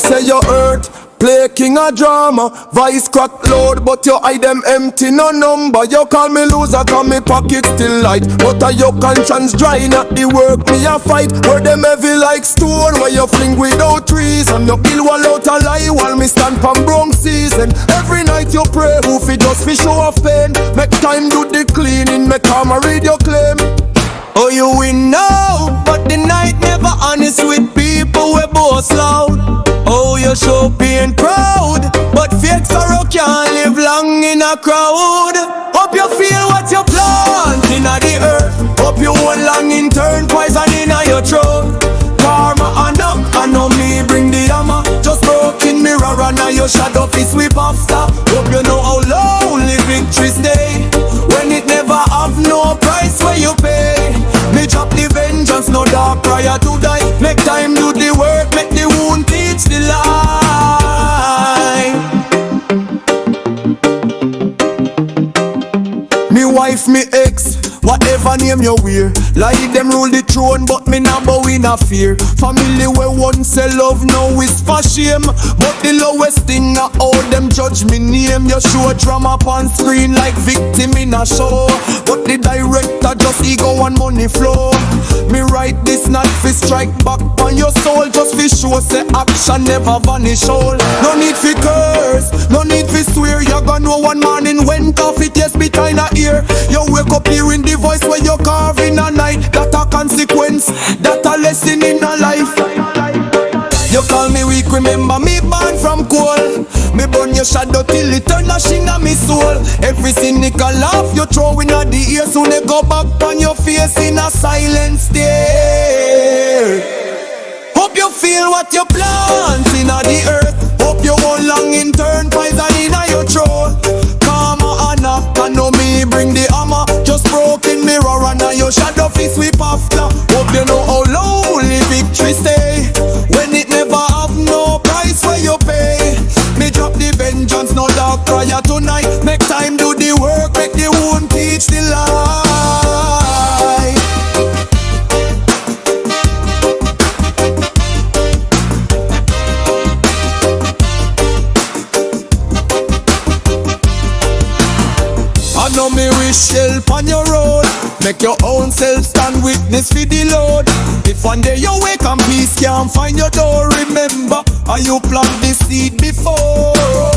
say you hurt. Play king of drama, vice crack load, but your eye them empty, no number. You call me loser, cause me pocket still light, but your conscience dry, not the work me a fight. Where them heavy like stone, where you fling without reason. You kill one out a lie, while me stand from Bronx season. Every night you pray, who fi just fi show of pain. Make time do the cleaning, make karma read your claim. Oh, you win now, but the night never honest with people we both loud. Oh, you show being proud, but fake sorrow can't live long in a crowd. Hope you feel what you plant in the earth. Hope you hold long in turn, poison in your throat. Karma and up, I know me bring the hammer. Just broken mirror and now your shadow fi sweep after. Hope you know how lonely victory stay, when it never have no price where you pay. Me drop the vengeance, no dark prior to die. Make time do the work, make the wound teach the lie. Me wife, me ex, whatever name you wear, like them rule the throne, but me now bow in a fear. Family where once say love, now is for shame. But the lowest thing I how them judge me name. You show drama on screen like victim in a show, but the director just ego and money flow. Me write this not fi strike back on your soul, just fi show say action never vanish all. No need fi curse, no need fi swear. You gonna know one morning when coffee taste behind a ear. You wake up hearing the voice where you carve in a night. That a consequence, that a lesson in a life. You call me weak, remember me born from coal. Me burn your shadow till it turn ash in a me soul. Every cynical laugh you throw in a the ear, soon they go back on your face in a silent stare. Hope you feel what you plant in a the earth. Hope you hold long in turn, poison in a your throat. Karma and up, I know me bring the hammer. Just broken mirror and now your shadow fi sweep after. Hope you know how lonely victory stay, when it never have no price where you pay. Me drop the vengeance, no dark prior tonight. Make time do the work, make the wound teach the lie. I know me wish help on your road. Make your own self stand witness for the Lord. If one day you wake and peace can't find your door, remember how you plant the seed before.